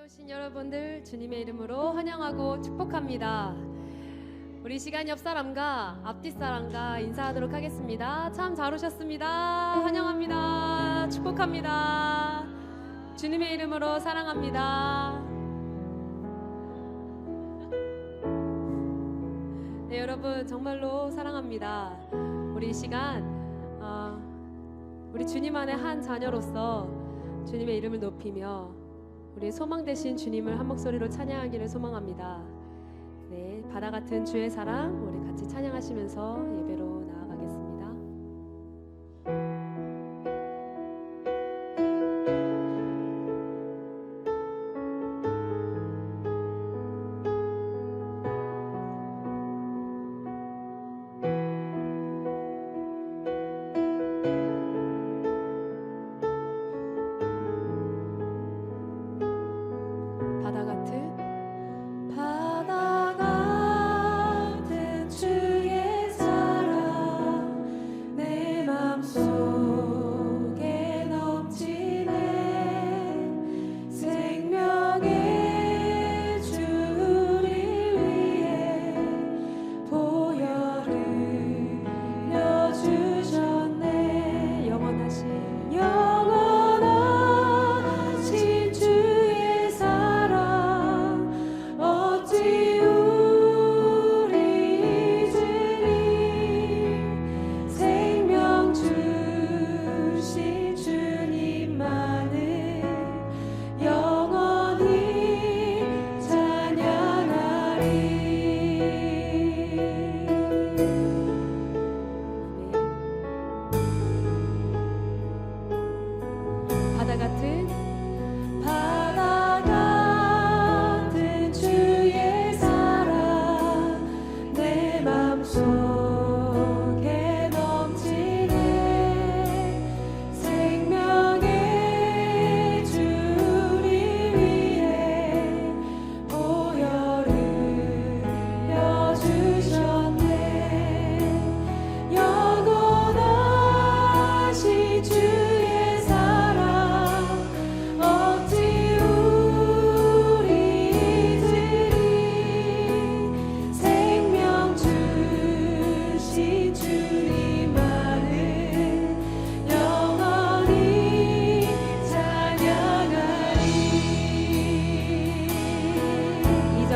오신 여러분들 주님의 이름으로 환영하고 축복합니다. 우리 시간 옆 사람과 앞뒤 사람과 인사하도록 하겠습니다. 참 잘 오셨습니다. 환영합니다. 축복합니다. 주님의 이름으로 사랑합니다. 네, 여러분 정말로 사랑합니다. 우리 이 시간 우리 주님 안의 한 자녀로서 주님의 이름을 높이며 우리 소망 되신 주님을 한 목소리로 찬양하기를 소망합니다. 네, 바다 같은 주의 사랑 우리 같이 찬양하시면서 예배로 나아가겠습니다. 이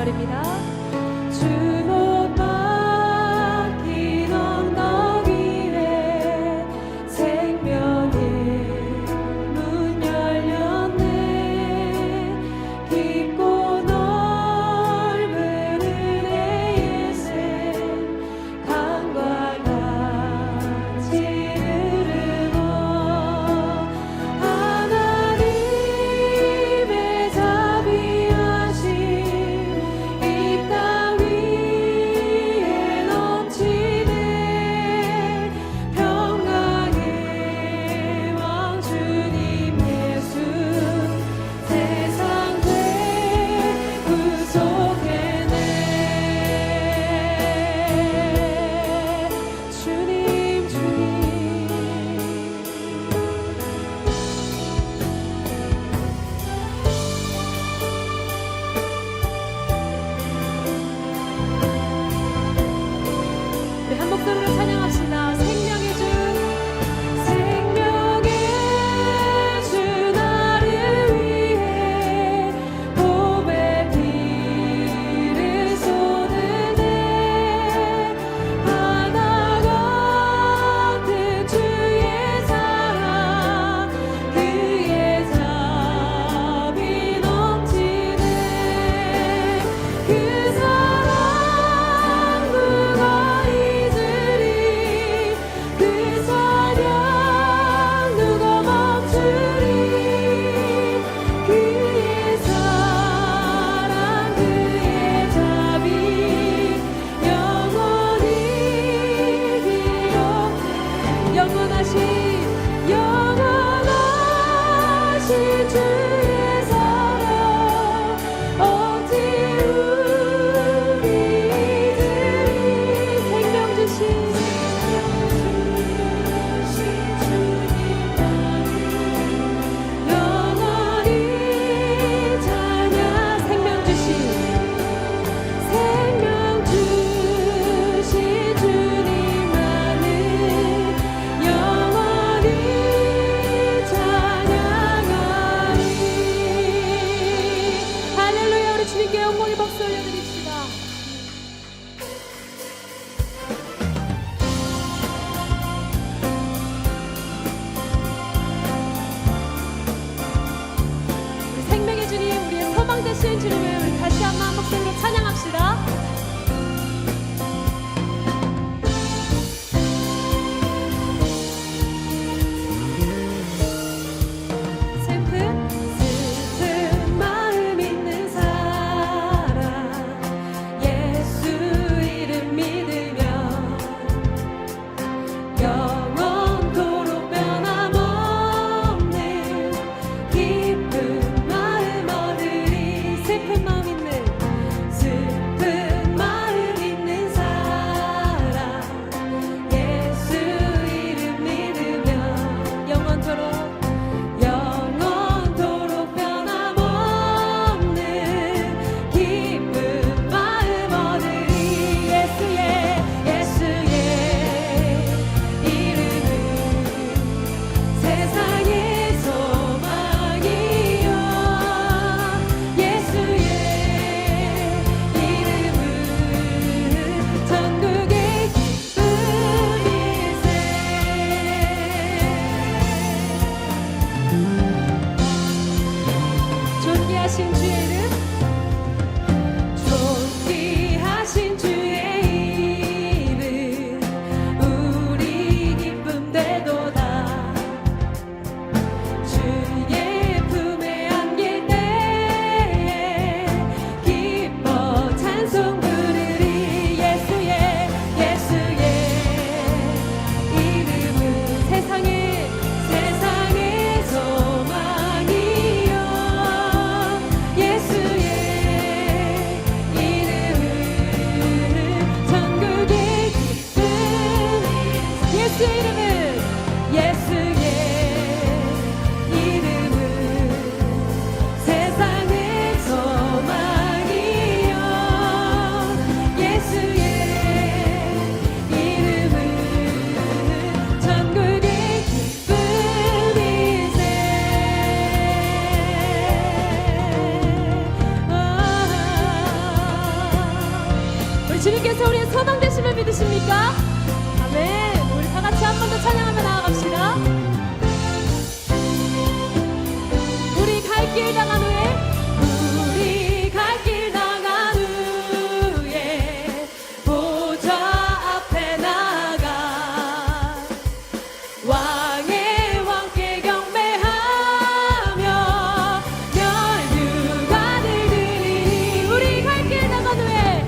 되신 주님을 우리 다시 한번 한 목소리로 찬양합시다. 슬픈 마음 있는 사람 예수 이름 믿으며 영원토록 변함없는 기쁜 마음 얻으리. 슬픈 마음 있는 사람 예수 이름 믿으며 영원토록 변함없는 기쁜 마음 얻으리. 예수의 이름은 세상의 소망이요 예수의 이름은 천국의 기쁨일세. 존귀하신 주의 이름, 존귀하신 주의 이름 우리 기쁨 되도다. 주의 품에 안길 때에 기뻐 찬송 부르리. 예수의 이름은 세상의 소망이요 예수의 이름은 천국의 기쁨. 예수의 이름은 세상의 소망이요 예수의 이름은 천국의 기쁨이세. 우리 주님께서 우리의 소망 되심을 믿으십니까? 아멘. 우리 다 같이 한 번 더 찬양하며 나아갑시다. 우리 갈 길 당한 후에 보좌 앞에 나가 왕의 왕께 경배하며 멸류관을 드리니. 우리 갈 길 당한 후에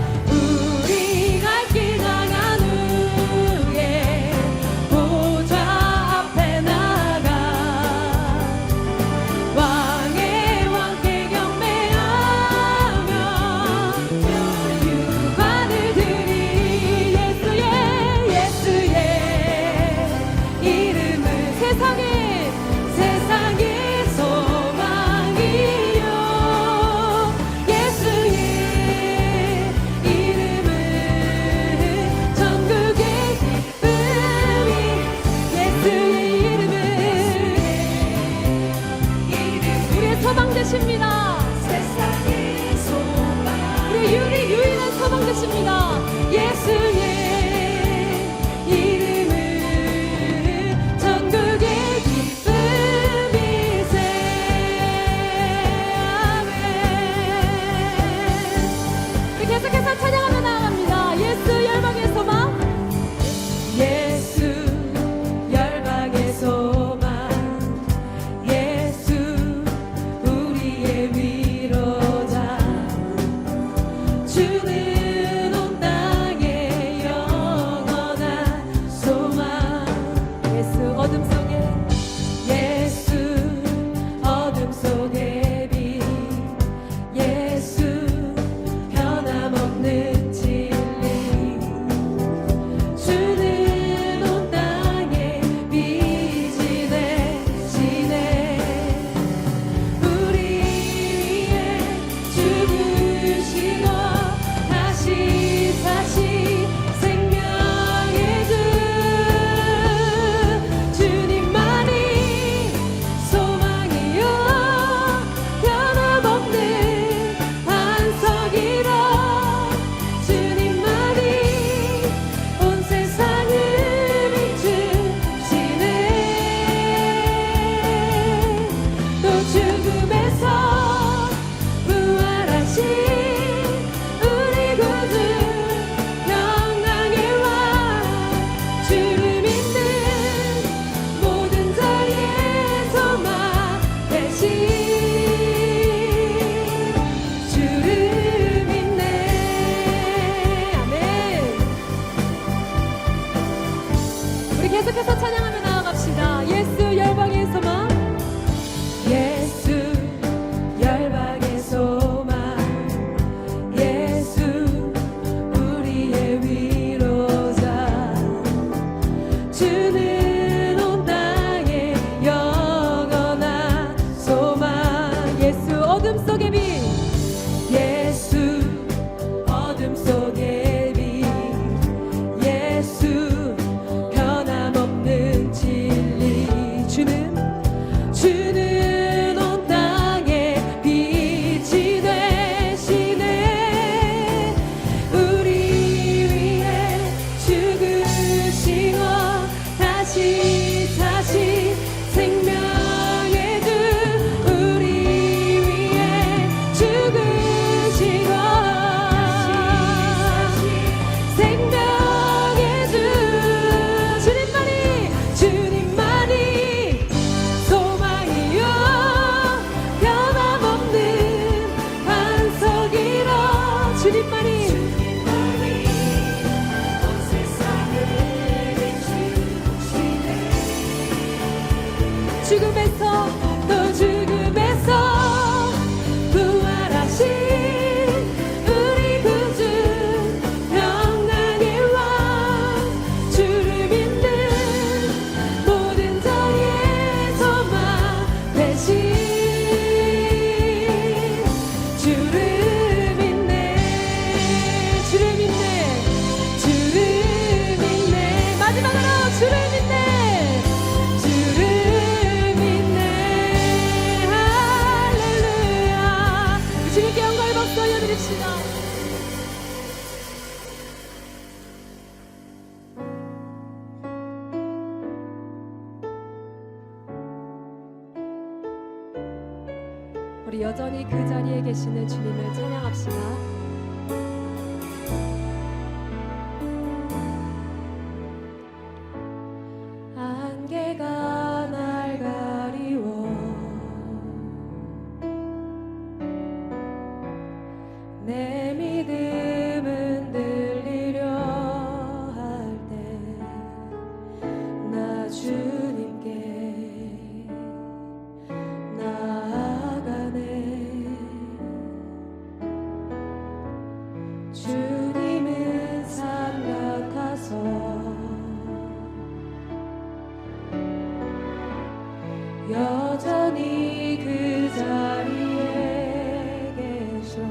어둠 속의 빛 예수 어둠 속의 빛 예수 변함없는 진리 주는 온 땅에 빛이 되시네 우리 위해 죽으시고 다시 생명의 주 우리 위해 죽으시고 생명의 주 주님만이 소망이요 변함없는 반석이로 주님만이 온 세상을 비추시네 죽음에서 또 죽음에서 부활하신 우리 구주 평강의 왕 주를 믿는 모든 자의 소망 되신 주를 믿네 마지막으로 주를 믿네 할렐루야 주님께 영광의 박수 올려드립시다. 우리 여전히 그 자리에 계시는 주님을 찬양합시다. 안개가 날 가리워 내 믿음은 들리려 할 때 나 주님께 나아가네 주님은 산 같아서 여전히 그 자리에 계셔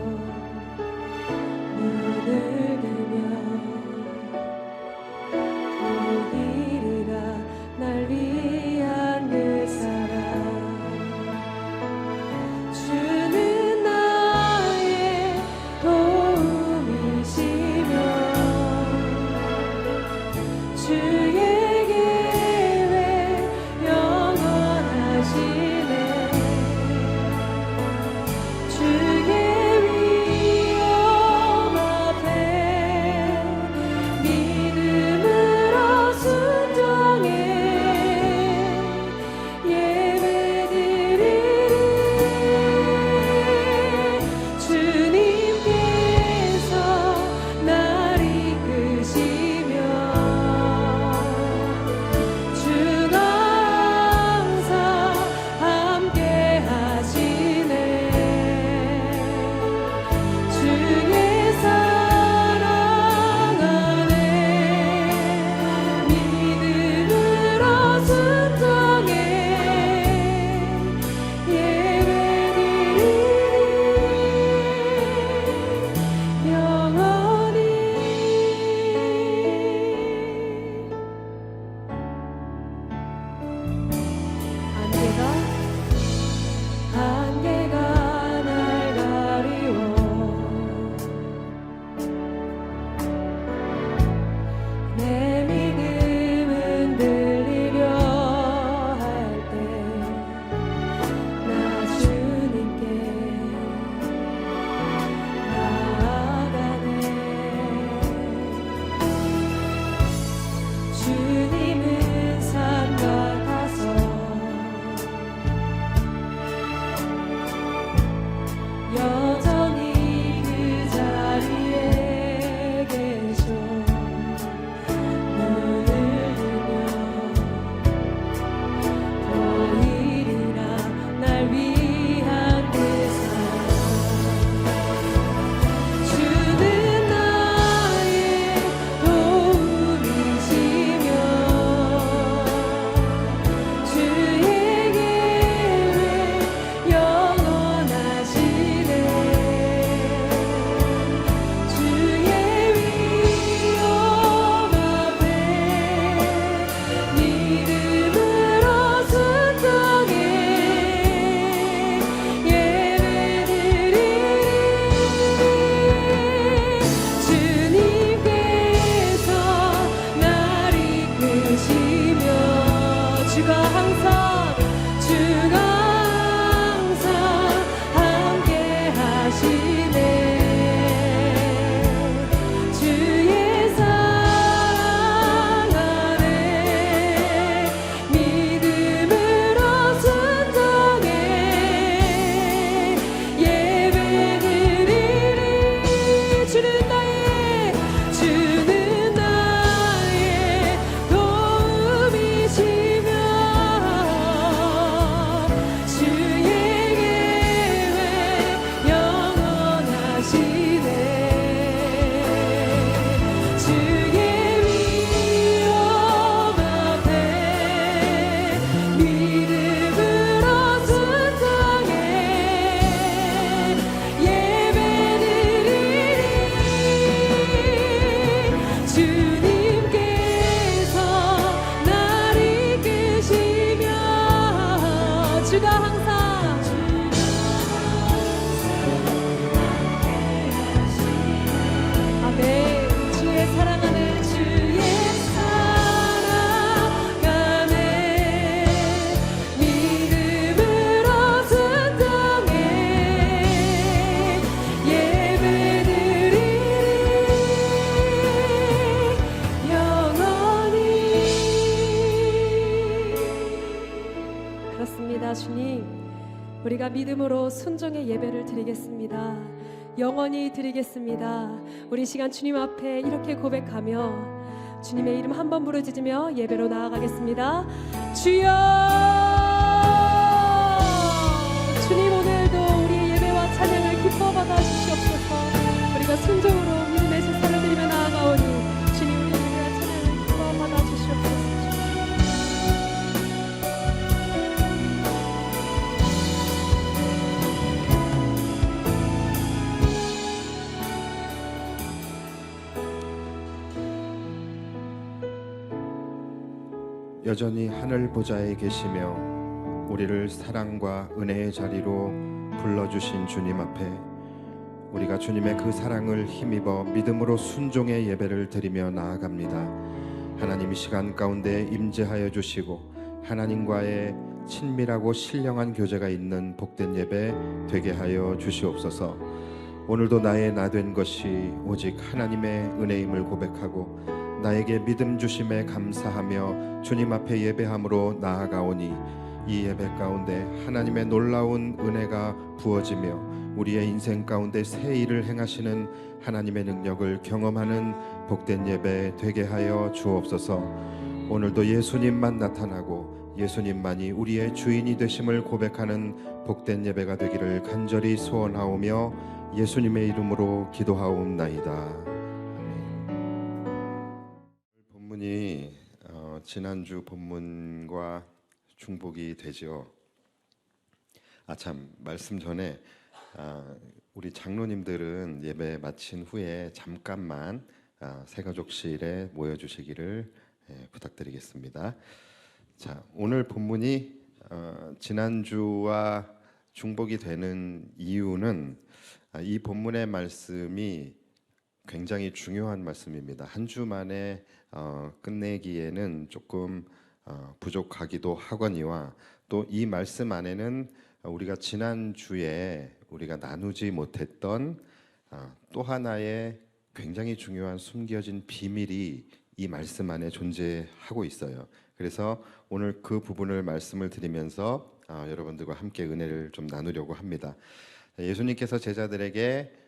우리가 믿음으로 순종의 예배를 드리겠습니다. 영원히 드리겠습니다. 우리 시간 주님 앞에 이렇게 고백하며 주님의 이름 한번 부르짖으며 예배로 나아가겠습니다. 주여! 주님, 오늘도 우리의 예배와 찬양을 기뻐 받아 주시옵소서. 우리가 순종으로 믿음의 제사를 드리며 나아가오니 주님, 우리의 예배와 찬양을 기뻐 받아 주시옵소서. 여전히 하늘 보좌에 계시며 우리를 사랑과 은혜의 자리로 불러주신 주님 앞에 우리가 주님의 그 사랑을 힘입어 믿음으로 순종의 예배를 드리며 나아갑니다. 하나님, 이 시간 가운데 임재하여 주시고 하나님과의 친밀하고 신령한 교제가 있는 복된 예배 되게 하여 주시옵소서. 오늘도 나의 나 된 것이 오직 하나님의 은혜임을 고백하고 나에게 믿음 주심에 감사하며 주님 앞에 예배함으로 나아가오니 이 예배 가운데 하나님의 놀라운 은혜가 부어지며 우리의 인생 가운데 새 일을 행하시는 하나님의 능력을 경험하는 복된 예배 되게 하여 주옵소서. 오늘도 예수님만 나타나고 예수님만이 우리의 주인이 되심을 고백하는 복된 예배가 되기를 간절히 소원하오며 예수님의 이름으로 기도하옵나이다. 본문이 지난주 본문과 중복이 되죠. 참, 말씀 전에 우리 장로님들은 예배 마친 후에 잠깐만 새가족실에 모여주시기를 부탁드리겠습니다. 자, 오늘 본문이 지난주와 중복이 되는 이유는 이 본문의 말씀이 굉장히 중요한 말씀입니다. 한 주 만에 끝내기에는 조금 부족하기도 하거니와 또 이 말씀 안에는 우리가 지난주에 우리가 나누지 못했던 또 하나의 굉장히 중요한 숨겨진 비밀이 이 말씀 안에 존재하고 있어요. 그래서 오늘 그 부분을 말씀을 드리면서 여러분들과 함께 은혜를 좀 나누려고 합니다. 예수님께서 제자들에게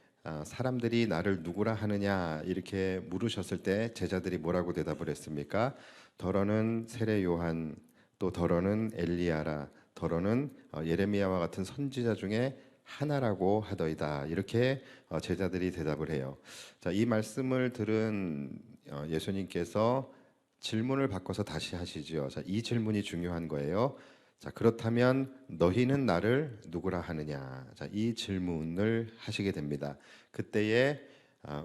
사람들이 나를 누구라 하느냐 이렇게 물으셨을 때 제자들이 뭐라고 대답을 했습니까? 더러는 세례 요한, 또 더러는 엘리야라, 더러는 예레미야와 같은 선지자 중에 하나라고 하더이다. 이렇게 제자들이 대답을 해요. 자, 이 말씀을 들은 예수님께서 질문을 바꿔서 다시 하시죠. 자, 이 질문이 중요한 거예요. 자, 그렇다면 너희는 나를 누구라 하느냐? 자, 이 질문을 하시게 됩니다. 그때에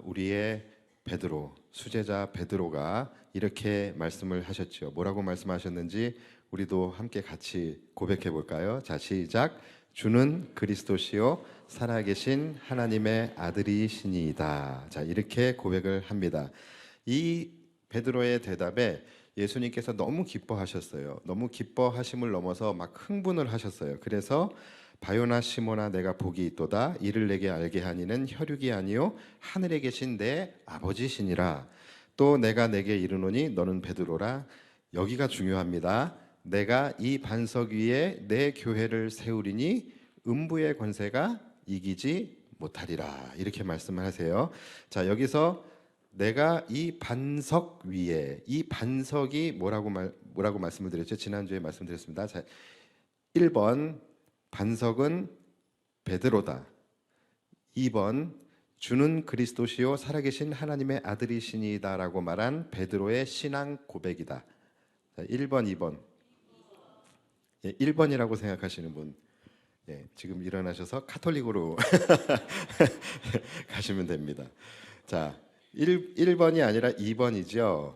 우리의 베드로, 수제자 베드로가 이렇게 말씀을 하셨죠. 뭐라고 말씀하셨는지 우리도 함께 같이 고백해 볼까요? 자, 시작. 주는 그리스도시요 살아계신 하나님의 아들이시니이다. 자, 이렇게 고백을 합니다. 이 베드로의 대답에 예수님께서 너무 기뻐하셨어요. 너무 기뻐하심을 넘어서 막 흥분을 하셨어요. 그래서 바요나 시모나 내가 복이 있도다. 이를 내게 알게 하니는 혈육이 아니요 하늘에 계신 내 아버지시니라. 또 내가 내게 이르노니 너는 베드로라. 여기가 중요합니다. 내가 이 반석 위에 내 교회를 세우리니 음부의 권세가 이기지 못하리라. 이렇게 말씀을 하세요. 자, 여기서 내가 이 반석 위에, 이 반석이 뭐라고 말씀을 드렸죠? 지난주에 말씀드렸습니다. 자, 1번 반석은 베드로다. 2번 주는 그리스도시요 살아계신 하나님의 아들이시니다라고 말한 베드로의 신앙 고백이다. 자, 1번, 2번. 1번이라고 생각하시는 분, 지금 일어나셔서 카톨릭으로 가시면 됩니다. 자, 1번이 아니라 2번이죠.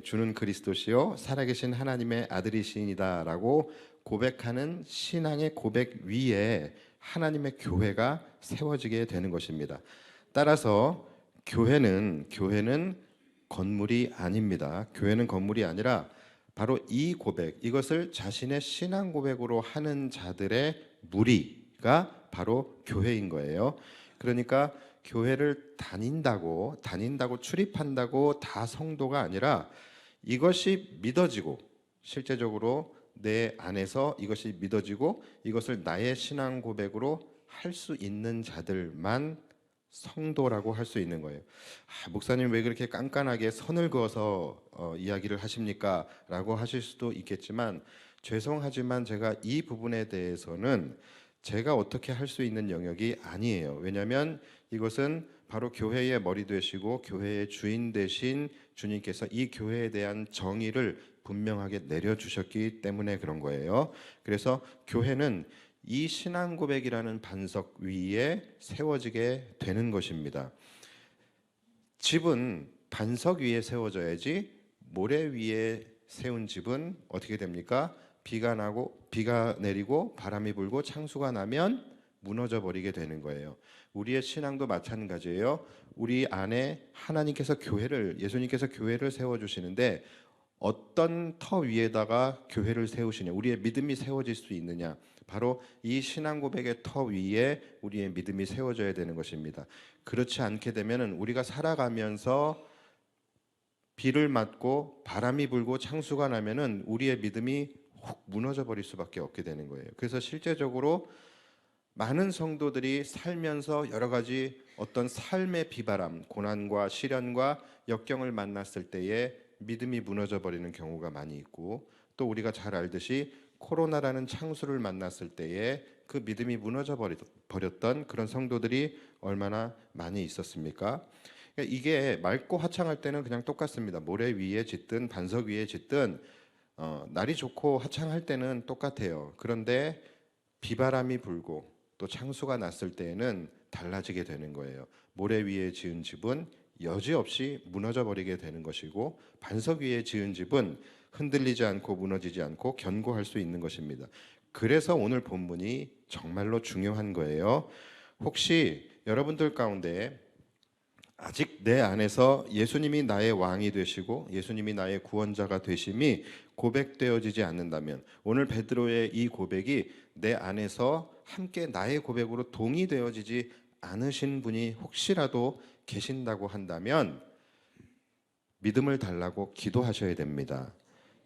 주는 그리스도시요 살아계신 하나님의 아들이시니다라고 고백하는 신앙의 고백 위에 하나님의 교회가 세워지게 되는 것입니다. 따라서 교회는 건물이 아닙니다. 교회는 건물이 아니라 바로 이 고백, 이것을 자신의 신앙 고백으로 하는 자들의 무리가 바로 교회인 거예요. 그러니까 교회를 다닌다고 출입한다고 다 성도가 아니라 이것이 믿어지고 실제적으로 내 안에서 이것이 믿어지고 이것을 나의 신앙 고백으로 할 수 있는 자들만 성도라고 할 수 있는 거예요. 목사님 왜 그렇게 깐깐하게 선을 그어서 이야기를 하십니까? 라고 하실 수도 있겠지만 죄송하지만 제가 이 부분에 대해서는 제가 어떻게 할 수 있는 영역이 아니에요. 왜냐하면 이것은 바로 교회의 머리 되시고 교회의 주인 되신 주님께서 이 교회에 대한 정의를 분명하게 내려주셨기 때문에 그런 거예요. 그래서 교회는 이 신앙 고백이라는 반석 위에 세워지게 되는 것입니다. 집은 반석 위에 세워져야지 모래 위에 세운 집은 어떻게 됩니까? 비가 내리고 바람이 불고 창수가 나면 무너져 버리게 되는 거예요. 우리의 신앙도 마찬가지예요. 우리 안에 하나님께서 예수님께서 교회를 세워 주시는데 어떤 터 위에다가 교회를 세우시냐, 우리의 믿음이 세워질 수 있느냐, 바로 이 신앙 고백의 터 위에 우리의 믿음이 세워져야 되는 것입니다. 그렇지 않게 되면은 우리가 살아가면서 비를 맞고 바람이 불고 창수가 나면은 우리의 믿음이 혹 무너져 버릴 수밖에 없게 되는 거예요. 그래서 실제적으로 많은 성도들이 살면서 여러 가지 어떤 삶의 비바람, 고난과 시련과 역경을 만났을 때에 믿음이 무너져 버리는 경우가 많이 있고, 또 우리가 잘 알듯이 코로나라는 창수를 만났을 때에 그 믿음이 무너져 버렸던 그런 성도들이 얼마나 많이 있었습니까? 그러니까 이게 맑고 화창할 때는 그냥 똑같습니다. 모래 위에 짓든 반석 위에 짓든 날이 좋고 화창할 때는 똑같아요. 그런데 비바람이 불고 또 창수가 났을 때에는 달라지게 되는 거예요. 모래 위에 지은 집은 여지없이 무너져 버리게 되는 것이고, 반석 위에 지은 집은 흔들리지 않고 무너지지 않고 견고할 수 있는 것입니다. 그래서 오늘 본문이 정말로 중요한 거예요. 혹시 여러분들 가운데 아직 내 안에서 예수님이 나의 왕이 되시고 예수님이 나의 구원자가 되심이 고백되어지지 않는다면, 오늘 베드로의 이 고백이 내 안에서 함께 나의 고백으로 동의되어지지 않으신 분이 혹시라도 계신다고 한다면 믿음을 달라고 기도하셔야 됩니다.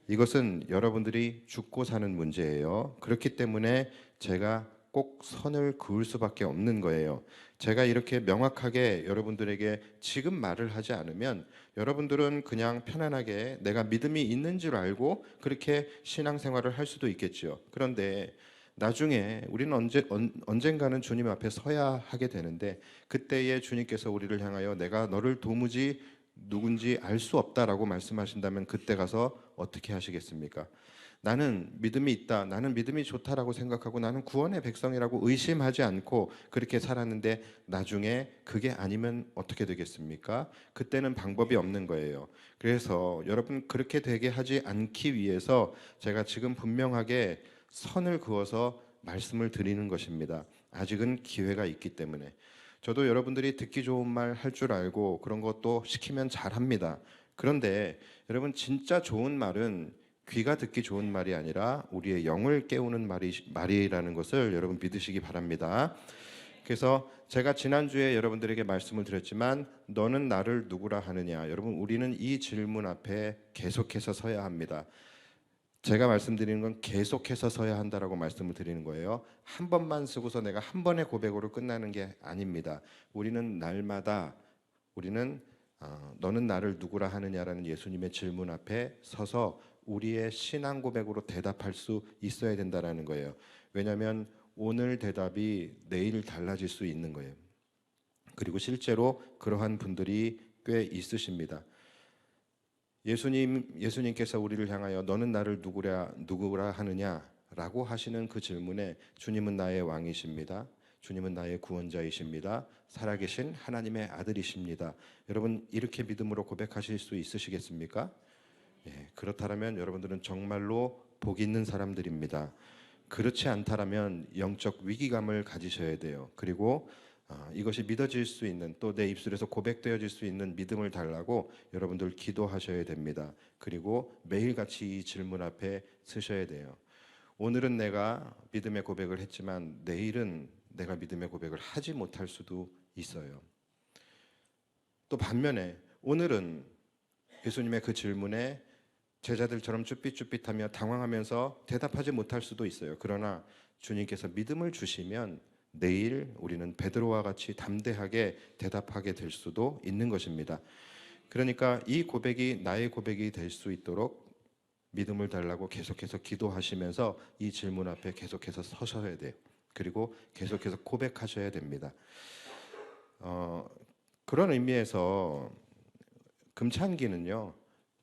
이것은 여러분들이 죽고 사는 문제예요. 그렇기 때문에 제가 꼭 선을 그을 수밖에 없는 거예요. 제가 이렇게 명확하게 여러분들에게 지금 말을 하지 않으면 여러분들은 그냥 편안하게 내가 믿음이 있는 줄 알고 그렇게 신앙생활을 할 수도 있겠죠. 그런데 나중에 우리는 언젠가는 주님 앞에 서야 하게 되는데, 그때에 주님께서 우리를 향하여 내가 너를 도무지 누군지 알 수 없다라고 말씀하신다면 그때 가서 어떻게 하시겠습니까? 나는 믿음이 있다, 나는 믿음이 좋다라고 생각하고 나는 구원의 백성이라고 의심하지 않고 그렇게 살았는데 나중에 그게 아니면 어떻게 되겠습니까? 그때는 방법이 없는 거예요. 그래서 여러분 그렇게 되게 하지 않기 위해서 제가 지금 분명하게 선을 그어서 말씀을 드리는 것입니다. 아직은 기회가 있기 때문에. 저도 여러분들이 듣기 좋은 말 할 줄 알고 그런 것도 시키면 잘합니다. 그런데 여러분 진짜 좋은 말은 귀가 듣기 좋은 말이 아니라 우리의 영을 깨우는 말이라는 것을 여러분 믿으시기 바랍니다. 그래서 제가 지난주에 여러분들에게 말씀을 드렸지만 너는 나를 누구라 하느냐, 여러분 우리는 이 질문 앞에 계속해서 서야 합니다. 제가 말씀드리는 건 계속해서 서야 한다라고 말씀을 드리는 거예요. 한 번만 쓰고서 내가 한 번의 고백으로 끝나는 게 아닙니다. 우리는 날마다 너는 나를 누구라 하느냐라는 예수님의 질문 앞에 서서 우리의 신앙 고백으로 대답할 수 있어야 된다라는 거예요. 왜냐하면 오늘 대답이 내일 달라질 수 있는 거예요. 그리고 실제로 그러한 분들이 꽤 있으십니다. 예수님께서 우리를 향하여 너는 나를 누구라 하느냐라고 하시는 그 질문에 주님은 나의 왕이십니다. 주님은 나의 구원자이십니다. 살아계신 하나님의 아들이십니다. 여러분 이렇게 믿음으로 고백하실 수 있으시겠습니까? 그렇다면 여러분들은 정말로 복 있는 사람들입니다. 그렇지 않다면 영적 위기감을 가지셔야 돼요. 그리고 이것이 믿어질 수 있는, 또 내 입술에서 고백되어질 수 있는 믿음을 달라고 여러분들 기도하셔야 됩니다. 그리고 매일같이 이 질문 앞에 서셔야 돼요. 오늘은 내가 믿음의 고백을 했지만 내일은 내가 믿음의 고백을 하지 못할 수도 있어요. 또 반면에 오늘은 예수님의 그 질문에 제자들처럼 쭈삣쭈삣하며 당황하면서 대답하지 못할 수도 있어요. 그러나 주님께서 믿음을 주시면 내일 우리는 베드로와 같이 담대하게 대답하게 될 수도 있는 것입니다. 그러니까 이 고백이 나의 고백이 될 수 있도록 믿음을 달라고 계속해서 기도하시면서 이 질문 앞에 계속해서 서셔야 돼요. 그리고 계속해서 고백하셔야 됩니다. 그런 의미에서 금찬기는요,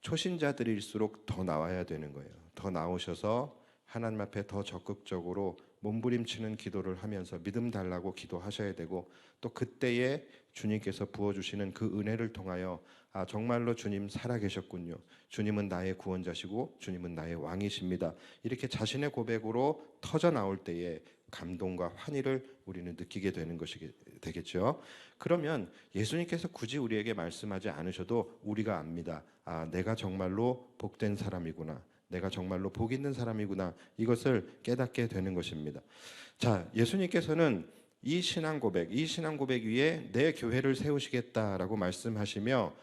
초신자들일수록 더 나와야 되는 거예요. 더 나오셔서 하나님 앞에 더 적극적으로 몸부림치는 기도를 하면서 믿음 달라고 기도하셔야 되고, 또 그때에 주님께서 부어주시는 그 은혜를 통하여 아, 정말로 주님 살아계셨군요. 주님은 나의 구원자시고 주님은 나의 왕이십니다. 이렇게 자신의 고백으로 터져 나올 때에 감동과 환희를 우리는 느끼게 되는 것이 되겠죠. 그러면 예수님께서 굳이 우리에게 말씀하지 않으셔도 우리가 압니다. 아, 내가 정말로 복된 사람이구나. 내가 정말로 복 있는 사람이구나. 이것을 깨닫게 되는 것입니다. 자, 예수님께서는 이 신앙 고백 위에 내 교회를 세우시겠다라고 말씀하시며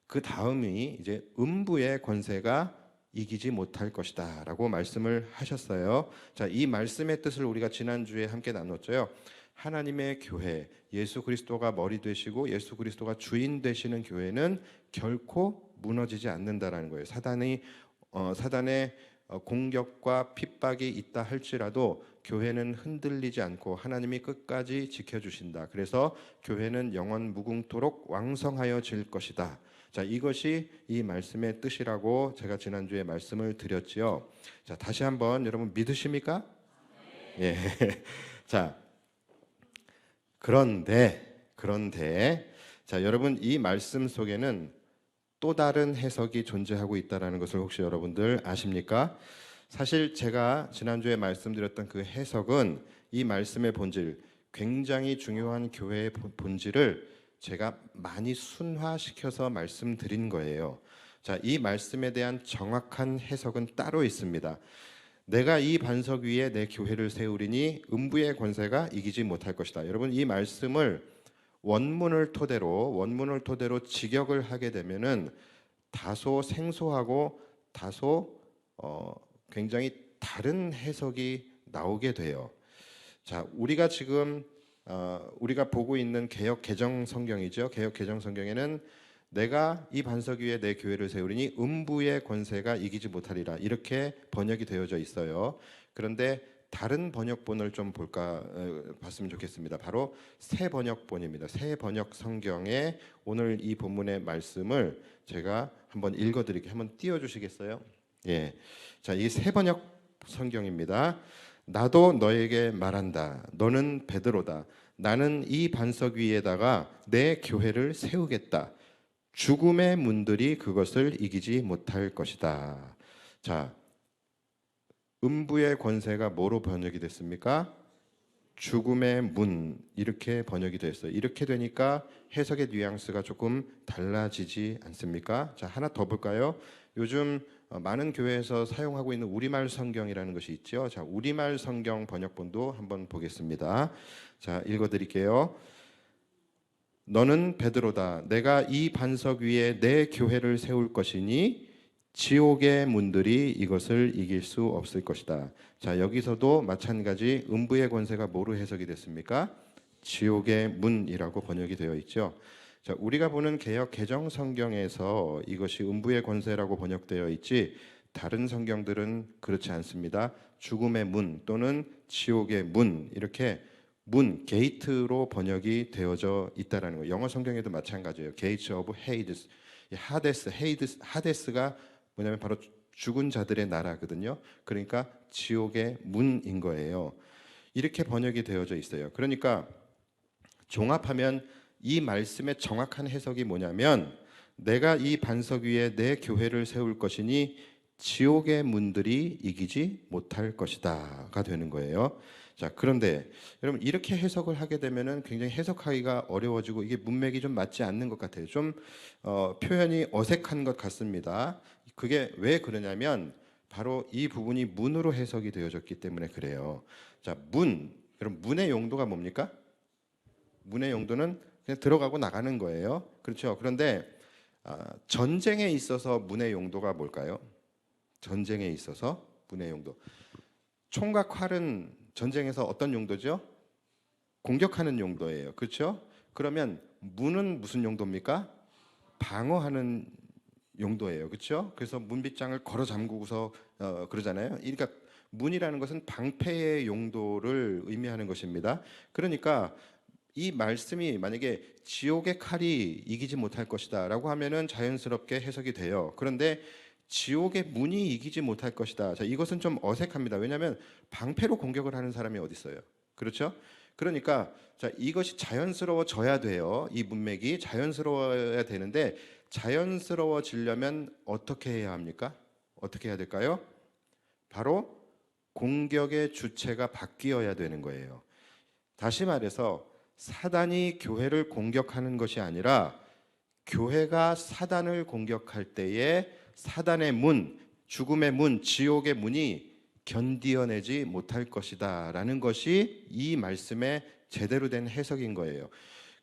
그 다음이 이제 음부의 권세가 이기지 못할 것이다라고 말씀을 하셨어요. 자, 이 말씀의 뜻을 우리가 지난주에 함께 나눴죠. 하나님의 교회, 예수 그리스도가 머리 되시고 예수 그리스도가 주인 되시는 교회는 결코 무너지지 않는다라는 거예요. 사단의 공격과 핍박이 있다 할지라도 교회는 흔들리지 않고 하나님이 끝까지 지켜주신다. 그래서 교회는 영원 무궁토록 왕성하여질 것이다. 자, 이것이 이 말씀의 뜻이라고 제가 지난주에 말씀을 드렸지요. 자, 다시 한번 여러분 믿으십니까? 예. 자, 그런데 자, 여러분 이 말씀 속에는 또 다른 해석이 존재하고 있다는 것을 혹시 여러분들 아십니까? 사실 제가 지난주에 말씀드렸던 그 해석은 이 말씀의 본질, 굉장히 중요한 교회의 본질을 제가 많이 순화시켜서 말씀드린 거예요. 자, 이 말씀에 대한 정확한 해석은 따로 있습니다. 내가 이 반석 위에 내 교회를 세우리니 음부의 권세가 이기지 못할 것이다. 여러분 이 말씀을 원문을 토대로 직역을 하게 되면은 다소 생소하고 다소 굉장히 다른 해석이 나오게 돼요. 자, 우리가 지금 우리가 보고 있는 개역 개정 성경이죠. 개역 개정 성경에는 내가 이 반석 위에 내 교회를 세우리니 음부의 권세가 이기지 못하리라 이렇게 번역이 되어져 있어요. 그런데 다른 번역본을 좀 봤으면 좋겠습니다. 바로 새 번역본입니다. 새 번역 성경에 오늘 이 본문의 말씀을 제가 한번 읽어드릴게요. 한번 띄워주시겠어요? 예, 자, 이 새 번역 성경입니다. 나도 너에게 말한다. 너는 베드로다. 나는 이 반석 위에다가 내 교회를 세우겠다. 죽음의 문들이 그것을 이기지 못할 것이다. 자, 음부의 권세가 뭐로 번역이 됐습니까? 죽음의 문, 이렇게 번역이 됐어요. 이렇게 되니까 해석의 뉘앙스가 조금 달라지지 않습니까? 자, 하나 더 볼까요? 요즘 많은 교회에서 사용하고 있는 우리말 성경이라는 것이 있죠. 자, 우리말 성경 번역본도 한번 보겠습니다. 자, 읽어드릴게요. 너는 베드로다. 내가 이 반석 위에 내 교회를 세울 것이니 지옥의 문들이 이것을 이길 수 없을 것이다. 자, 여기서도 마찬가지 음부의 권세가 뭐로 해석이 됐습니까? 지옥의 문이라고 번역이 되어 있죠. 자, 우리가 보는 개역 개정 성경에서 이것이 음부의 권세라고 번역되어 있지 다른 성경들은 그렇지 않습니다. 죽음의 문 또는 지옥의 문 이렇게 문, 게이트로 번역이 되어져 있다라는 거예요. 영어 성경에도 마찬가지예요. Gates of Hades. 하데스가 뭐냐면 바로 죽은 자들의 나라거든요. 그러니까 지옥의 문인 거예요. 이렇게 번역이 되어져 있어요. 그러니까 종합하면 이 말씀의 정확한 해석이 뭐냐면 내가 이 반석 위에 내 교회를 세울 것이니 지옥의 문들이 이기지 못할 것이다가 되는 거예요. 자, 그런데 여러분 이렇게 해석을 하게 되면은 굉장히 해석하기가 어려워지고 이게 문맥이 좀 맞지 않는 것 같아요. 좀 표현이 어색한 것 같습니다. 그게 왜 그러냐면 바로 이 부분이 문으로 해석이 되어졌기 때문에 그래요. 자, 여러분 문의 용도가 뭡니까? 문의 용도는 그냥 들어가고 나가는 거예요. 그렇죠? 그런데 전쟁에 있어서 문의 용도가 뭘까요? 전쟁에 있어서 문의 용도. 총과 활은 전쟁에서 어떤 용도죠? 공격하는 용도예요. 그렇죠? 그러면 문은 무슨 용도입니까? 방어하는 용도예요. 그렇죠? 그래서 문빗장을 걸어 잠그고서 그러잖아요. 그러니까 문이라는 것은 방패의 용도를 의미하는 것입니다. 그러니까 이 말씀이 만약에 지옥의 칼이 이기지 못할 것이다라고 하면은 자연스럽게 해석이 돼요. 그런데 지옥의 문이 이기지 못할 것이다. 자, 이것은 좀 어색합니다. 왜냐하면 방패로 공격을 하는 사람이 어디 있어요? 그렇죠? 그러니까 자, 이것이 자연스러워져야 돼요. 이 문맥이 자연스러워야 되는데 자연스러워지려면 어떻게 해야 합니까? 어떻게 해야 될까요? 바로 공격의 주체가 바뀌어야 되는 거예요. 다시 말해서 사단이 교회를 공격하는 것이 아니라 교회가 사단을 공격할 때에 사단의 문, 죽음의 문, 지옥의 문이 견디어내지 못할 것이다 라는 것이 이 말씀의 제대로 된 해석인 거예요.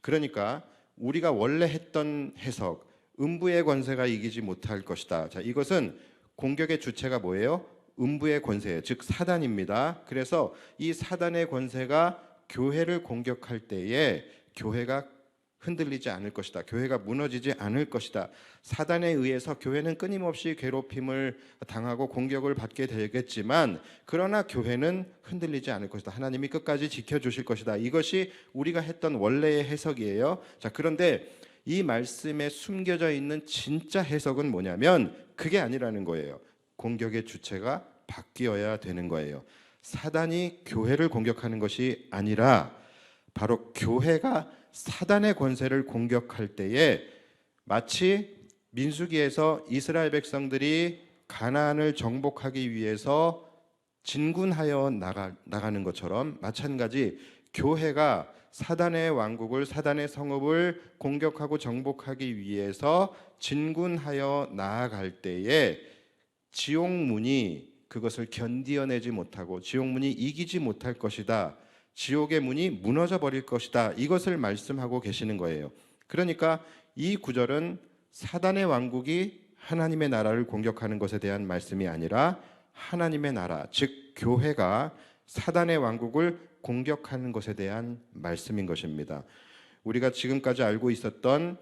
그러니까 우리가 원래 했던 해석, 음부의 권세가 이기지 못할 것이다. 자, 이것은 공격의 주체가 뭐예요? 음부의 권세, 즉 사단입니다. 그래서 이 사단의 권세가 교회를 공격할 때에 교회가 흔들리지 않을 것이다. 교회가 무너지지 않을 것이다. 사단에 의해서 교회는 끊임없이 괴롭힘을 당하고 공격을 받게 되겠지만 그러나 교회는 흔들리지 않을 것이다. 하나님이 끝까지 지켜주실 것이다. 이것이 우리가 했던 원래의 해석이에요. 자, 그런데 이 말씀에 숨겨져 있는 진짜 해석은 뭐냐면 그게 아니라는 거예요. 공격의 주체가 바뀌어야 되는 거예요. 사단이 교회를 공격하는 것이 아니라 바로 교회가 사단의 권세를 공격할 때에 마치 민수기에서 이스라엘 백성들이 가나안을 정복하기 위해서 진군하여 나가는 것처럼 마찬가지 교회가 사단의 왕국을 사단의 성읍을 공격하고 정복하기 위해서 진군하여 나아갈 때에 지옥문이 그것을 견디어내지 못하고 지옥문이 이기지 못할 것이다. 지옥의 문이 무너져 버릴 것이다. 이것을 말씀하고 계시는 거예요. 그러니까 이 구절은 사단의 왕국이 하나님의 나라를 공격하는 것에 대한 말씀이 아니라 하나님의 나라, 즉 교회가 사단의 왕국을 공격하는 것에 대한 말씀인 것입니다. 우리가 지금까지 알고 있었던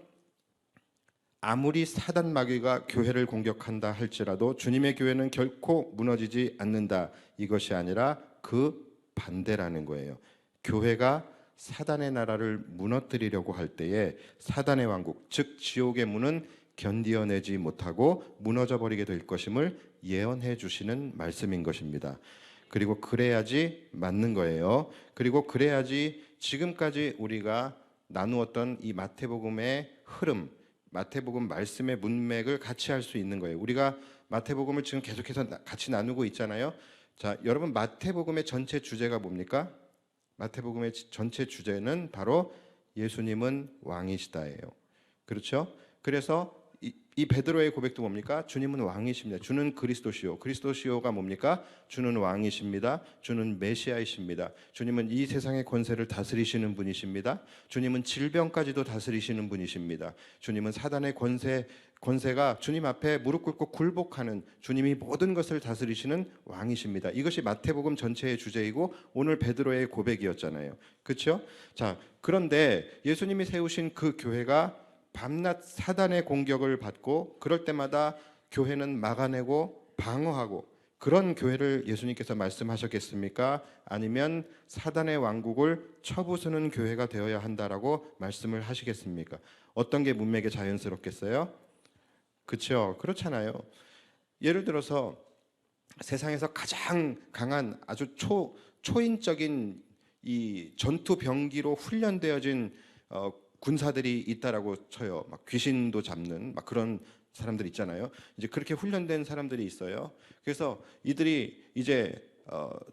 아무리 사단 마귀가 교회를 공격한다 할지라도 주님의 교회는 결코 무너지지 않는다. 이것이 아니라 그 반대라는 거예요. 교회가 사단의 나라를 무너뜨리려고 할 때에 사단의 왕국, 즉 지옥의 문은 견디어내지 못하고 무너져 버리게 될 것임을 예언해 주시는 말씀인 것입니다. 그리고 그래야지 맞는 거예요. 그리고 그래야지 지금까지 우리가 나누었던 이 마태복음의 흐름, 마태복음 말씀의 문맥을 같이 할 수 있는 거예요. 우리가 마태복음을 지금 계속해서 같이 나누고 있잖아요. 자, 여러분 마태복음의 전체 주제가 뭡니까? 마태복음의 전체 주제는 바로 예수님은 왕이시다예요. 그렇죠? 그래서 이 베드로의 고백도 뭡니까? 주님은 왕이십니다. 주는 그리스도시요. 그리스도시요가 뭡니까? 주는 왕이십니다. 주는 메시아이십니다. 주님은 이 세상의 권세를 다스리시는 분이십니다. 주님은 질병까지도 다스리시는 분이십니다. 주님은 사단의 권세가 주님 앞에 무릎 꿇고 굴복하는 주님이 모든 것을 다스리시는 왕이십니다. 이것이 마태복음 전체의 주제이고 오늘 베드로의 고백이었잖아요. 그렇죠? 자, 그런데 예수님이 세우신 그 교회가 밤낮 사단의 공격을 받고 그럴 때마다 교회는 막아내고 방어하고 그런 교회를 예수님께서 말씀하셨겠습니까? 아니면 사단의 왕국을 쳐부수는 교회가 되어야 한다라고 말씀을 하시겠습니까? 어떤 게 문맥에 자연스럽겠어요? 그렇죠? 그렇잖아요. 예를 들어서 세상에서 가장 강한 아주 초인적인 이 전투 병기로 훈련되어진 군사들이 있다라고 쳐요. 막 귀신도 잡는 막 그런 사람들 있잖아요. 이제 그렇게 훈련된 사람들이 있어요. 그래서 이들이 이제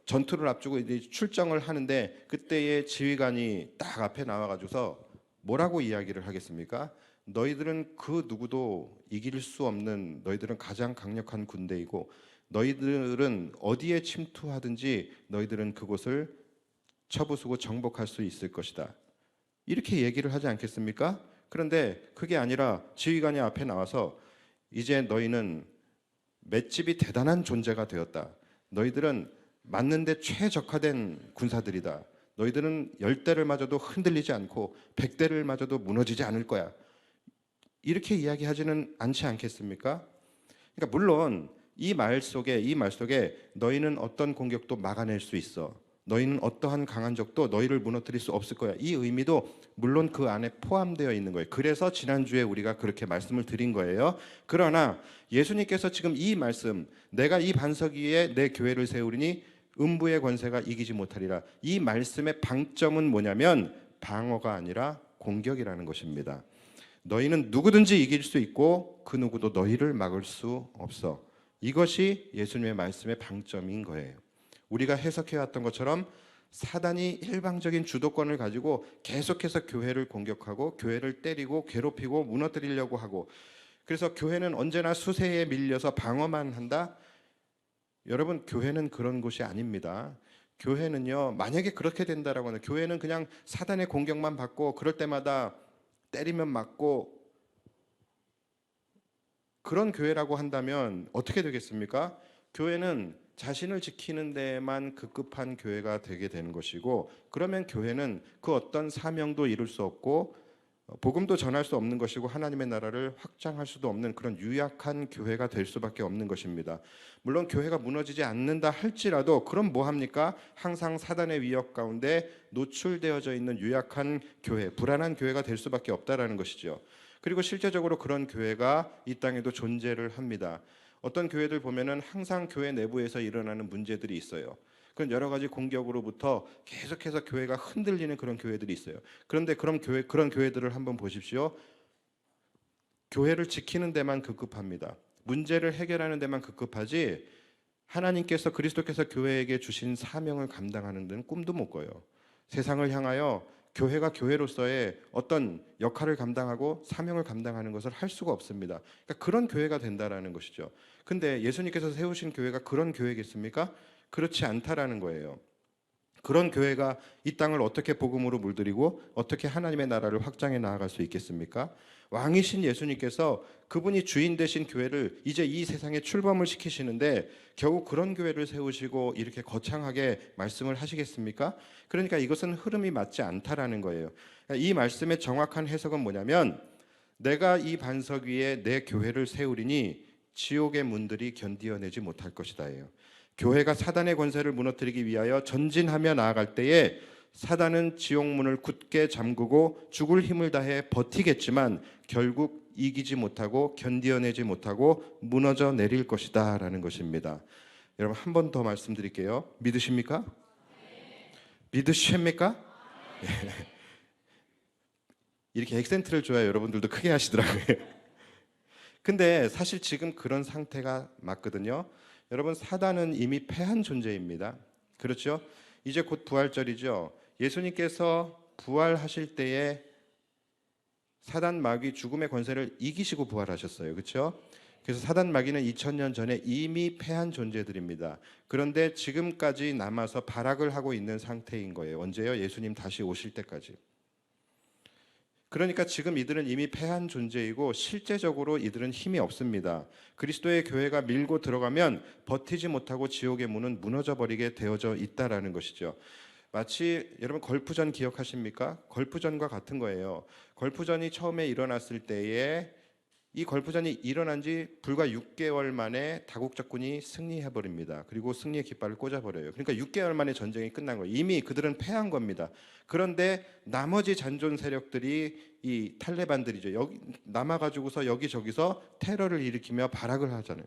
전투를 앞두고 이제 출정을 하는데 그때의 지휘관이 딱 앞에 나와가지고서 뭐라고 이야기를 하겠습니까? 너희들은 그 누구도 이길 수 없는 너희들은 가장 강력한 군대이고 너희들은 어디에 침투하든지 너희들은 그곳을 쳐부수고 정복할 수 있을 것이다. 이렇게 얘기를 하지 않겠습니까? 그런데 그게 아니라 지휘관이 앞에 나와서 이제 너희는 맷집이 대단한 존재가 되었다. 너희들은 맞는데 최적화된 군사들이다. 너희들은 10대를 맞아도 흔들리지 않고 100대를 맞아도 무너지지 않을 거야. 이렇게 이야기하지는 않지 않겠습니까? 그러니까 물론 이 말 속에 너희는 어떤 공격도 막아낼 수 있어. 너희는 어떠한 강한 적도 너희를 무너뜨릴 수 없을 거야. 이 의미도 물론 그 안에 포함되어 있는 거예요. 그래서 지난주에 우리가 그렇게 말씀을 드린 거예요. 그러나 예수님께서 지금 이 말씀, 내가 이 반석 위에 내 교회를 세우리니 음부의 권세가 이기지 못하리라. 이 말씀의 방점은 뭐냐면 방어가 아니라 공격이라는 것입니다. 너희는 누구든지 이길 수 있고 그 누구도 너희를 막을 수 없어. 이것이 예수님의 말씀의 방점인 거예요. 우리가 해석해왔던 것처럼 사단이 일방적인 주도권을 가지고 계속해서 교회를 공격하고 교회를 때리고 괴롭히고 무너뜨리려고 하고, 그래서 교회는 언제나 수세에 밀려서 방어만 한다. 여러분, 교회는 그런 곳이 아닙니다. 교회는요, 만약에 그렇게 된다라고 하면 교회는 그냥 사단의 공격만 받고 그럴 때마다 때리면 맞고 그런 교회라고 한다면 어떻게 되겠습니까? 교회는 자신을 지키는 데만 급급한 교회가 되게 되는 것이고, 그러면 교회는 그 어떤 사명도 이룰 수 없고 복음도 전할 수 없는 것이고 하나님의 나라를 확장할 수도 없는 그런 유약한 교회가 될 수밖에 없는 것입니다. 물론 교회가 무너지지 않는다 할지라도 그럼 뭐 합니까? 항상 사단의 위협 가운데 노출되어져 있는 유약한 교회, 불안한 교회가 될 수밖에 없다라는 것이죠. 그리고 실제적으로 그런 교회가 이 땅에도 존재를 합니다. 어떤 교회들 보면은 항상 교회 내부에서 일어나는 문제들이 있어요. 그런 여러 가지 공격으로부터 계속해서 교회가 흔들리는 그런 교회들이 있어요. 그런데 그런 교회들을 한번 보십시오. 교회를 지키는 데만 급급합니다. 문제를 해결하는 데만 급급하지 하나님께서, 그리스도께서 교회에게 주신 사명을 감당하는 데는 꿈도 못 꿔요. 세상을 향하여 교회가 교회로서의 어떤 역할을 감당하고 사명을 감당하는 것을 할 수가 없습니다. 그러니까 그런 교회가 된다라는 것이죠. 근데 예수님께서 세우신 교회가 그런 교회겠습니까? 그렇지 않다라는 거예요. 그런 교회가 이 땅을 어떻게 복음으로 물들이고 어떻게 하나님의 나라를 확장해 나아갈 수 있겠습니까? 왕이신 예수님께서 그분이 주인 되신 교회를 이제 이 세상에 출범을 시키시는데 겨우 그런 교회를 세우시고 이렇게 거창하게 말씀을 하시겠습니까? 그러니까 이것은 흐름이 맞지 않다라는 거예요. 이 말씀의 정확한 해석은 뭐냐면 내가 이 반석 위에 내 교회를 세우리니 지옥의 문들이 견디어내지 못할 것이다예요. 교회가 사단의 권세를 무너뜨리기 위하여 전진하며 나아갈 때에 사단은 지옥문을 굳게 잠그고 죽을 힘을 다해 버티겠지만 결국 이기지 못하고 견디어내지 못하고 무너져 내릴 것이다 라는 것입니다. 여러분, 한 번 더 말씀드릴게요. 믿으십니까? 믿으십니까? 이렇게 액센트를 줘야 여러분들도 크게 하시더라고요. 근데 사실 지금 그런 상태가 맞거든요. 여러분, 사단은 이미 패한 존재입니다. 그렇죠? 이제 곧 부활절이죠. 예수님께서 부활하실 때에 사단 마귀 죽음의 권세를 이기시고 부활하셨어요. 그렇죠? 그래서 사단 마귀는 2000년 전에 이미 패한 존재들입니다. 그런데 지금까지 남아서 발악을 하고 있는 상태인 거예요. 언제요? 예수님 다시 오실 때까지. 그러니까 지금 이들은 이미 패한 존재이고 실제적으로 이들은 힘이 없습니다. 그리스도의 교회가 밀고 들어가면 버티지 못하고 지옥의 문은 무너져 버리게 되어져 있다라는 것이죠. 마치 여러분 걸프전 기억하십니까? 걸프전과 같은 거예요. 걸프전이 처음에 일어났을 때에 이 걸프전이 일어난 지 불과 6개월 만에 다국적군이 승리해버립니다. 그리고 승리의 깃발을 꽂아버려요. 그러니까 6개월 만에 전쟁이 끝난 거예요. 이미 그들은 패한 겁니다. 그런데 나머지 잔존 세력들이 이 탈레반들이죠. 여기 남아가지고서 여기저기서 테러를 일으키며 발악을 하잖아요.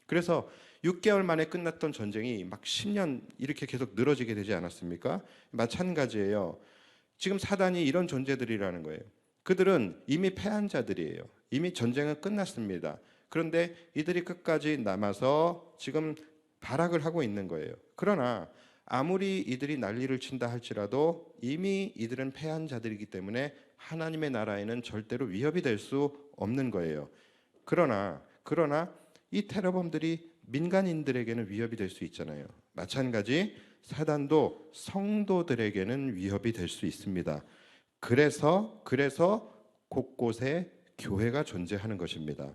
그래서 6개월 만에 끝났던 전쟁이 막 10년 이렇게 계속 늘어지게 되지 않았습니까? 마찬가지예요. 지금 사단이 이런 존재들이라는 거예요. 그들은 이미 패한 자들이에요. 이미 전쟁은 끝났습니다. 그런데 이들이 끝까지 남아서 지금 발악을 하고 있는 거예요. 그러나 아무리 이들이 난리를 친다 할지라도 이미 이들은 패한 자들이기 때문에 하나님의 나라에는 절대로 위협이 될 수 없는 거예요. 그러나 이 테러범들이 민간인들에게는 위협이 될 수 있잖아요. 마찬가지 사단도 성도들에게는 위협이 될 수 있습니다. 그래서 곳곳에 교회가 존재하는 것입니다.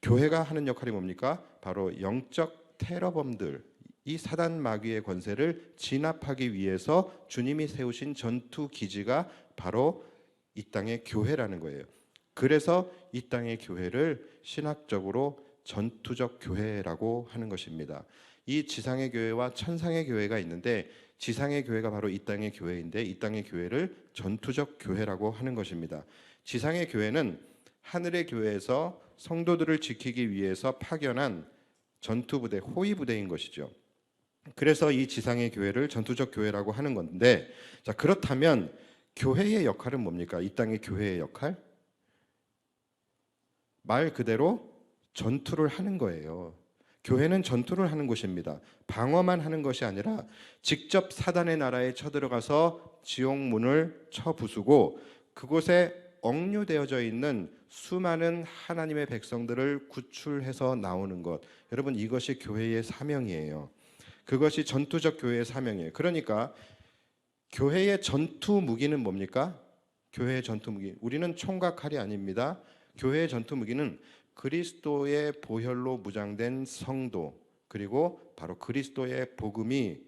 교회가 하는 역할이 뭡니까? 바로 영적 테러범들, 이 사단 마귀의 권세를 진압하기 위해서 주님이 세우신 전투 기지가 바로 이 땅의 교회라는 거예요. 그래서 이 땅의 교회를 신학적으로 전투적 교회라고 하는 것입니다. 이 지상의 교회와 천상의 교회가 있는데 지상의 교회가 바로 이 땅의 교회인데 이 땅의 교회를 전투적 교회라고 하는 것입니다. 지상의 교회는 하늘의 교회에서 성도들을 지키기 위해서 파견한 전투부대, 호위부대인 것이죠. 그래서 이 지상의 교회를 전투적 교회라고 하는 건데, 자, 그렇다면 교회의 역할은 뭡니까? 이 땅의 교회의 역할? 말 그대로 전투를 하는 거예요. 교회는 전투를 하는 곳입니다. 방어만 하는 것이 아니라 직접 사단의 나라에 쳐들어가서 지옥 문을 쳐 부수고 그곳에 억류되어져 있는 수많은 하나님의 백성들을 구출해서 나오는 것. 여러분, 이것이 교회의 사명이에요. 그것이 전투적 교회의 사명이에요. 그러니까 교회의 전투 무기는 뭡니까? 교회의 전투 무기. 우리는 총과 칼이 아닙니다. 교회의 전투 무기는 그리스도의 보혈로 무장된 성도, 그리고 바로 그리스도의 복음이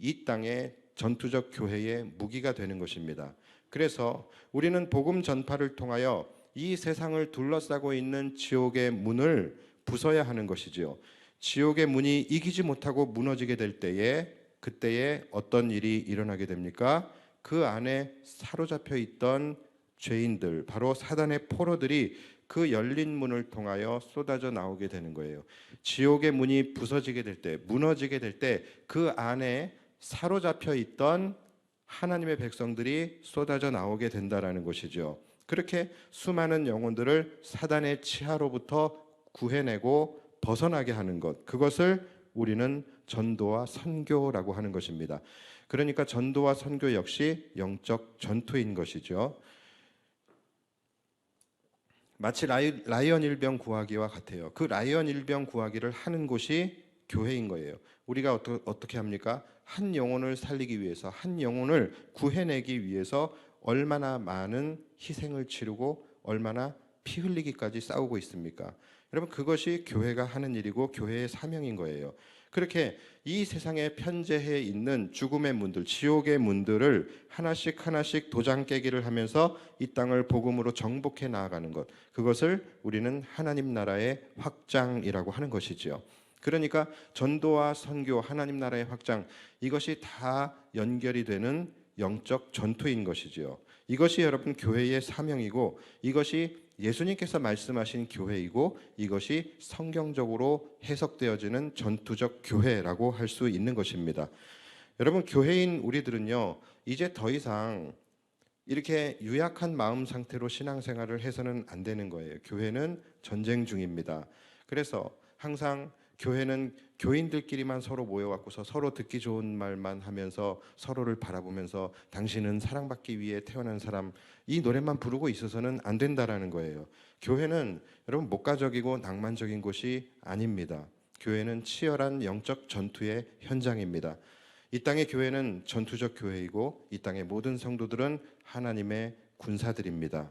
이 땅의 전투적 교회의 무기가 되는 것입니다. 그래서 우리는 복음 전파를 통하여 이 세상을 둘러싸고 있는 지옥의 문을 부숴야 하는 것이지요. 지옥의 문이 이기지 못하고 무너지게 될 때에 그때에 어떤 일이 일어나게 됩니까? 그 안에 사로잡혀 있던 죄인들, 바로 사단의 포로들이 그 열린 문을 통하여 쏟아져 나오게 되는 거예요. 지옥의 문이 부서지게 될 때, 무너지게 될 때 그 안에 사로잡혀 있던 하나님의 백성들이 쏟아져 나오게 된다라는 것이죠. 그렇게 수많은 영혼들을 사단의 치하로부터 구해내고 벗어나게 하는 것, 그것을 우리는 전도와 선교라고 하는 것입니다. 그러니까 전도와 선교 역시 영적 전투인 것이죠. 마치 라이언 일병 구하기와 같아요. 그 라이언 일병 구하기를 하는 곳이 교회인 거예요. 우리가 어떻게 합니까? 한 영혼을 살리기 위해서, 한 영혼을 구해내기 위해서 얼마나 많은 희생을 치르고 얼마나 피 흘리기까지 싸우고 있습니까? 여러분, 그것이 교회가 하는 일이고 교회의 사명인 거예요. 그렇게 이 세상에 편재해 있는 죽음의 문들, 지옥의 문들을 하나씩 하나씩 도장 깨기를 하면서 이 땅을 복음으로 정복해 나아가는 것, 그것을 우리는 하나님 나라의 확장이라고 하는 것이지요. 그러니까 전도와 선교, 하나님 나라의 확장, 이것이 다 연결이 되는 영적 전투인 것이지요. 이것이 여러분 교회의 사명이고 이것이 예수님께서 말씀하신 교회이고 이것이 성경적으로 해석되어지는 전투적 교회라고 할 수 있는 것입니다. 여러분, 교회인 우리들은요, 이제 더 이상 이렇게 유약한 마음 상태로 신앙생활을 해서는 안 되는 거예요. 교회는 전쟁 중입니다. 그래서 항상 교회는 교인들끼리만 서로 모여갖고서 서로 듣기 좋은 말만 하면서 서로를 바라보면서 당신은 사랑받기 위해 태어난 사람, 이 노래만 부르고 있어서는 안 된다라는 거예요. 교회는 여러분 목가적이고 낭만적인 곳이 아닙니다. 교회는 치열한 영적 전투의 현장입니다. 이 땅의 교회는 전투적 교회이고 이 땅의 모든 성도들은 하나님의 군사들입니다.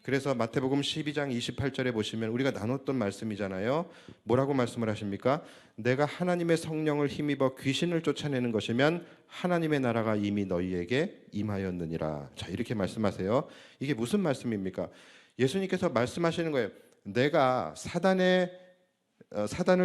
그래서 마태복음 12장 28절에 보시면 우리가 나눴던 말씀이잖아요. 뭐라고 말씀을 하십니까? 내가 하나님의 성령을 힘입어 귀신을 쫓아내는 것이면 하나님의 나라가 이미 너희에게 임하였느니라. 자, 이렇게 말씀하세요. 이게 무슨 말씀입니까? 예수님께서 말씀하시는 거예요. 내가 사단을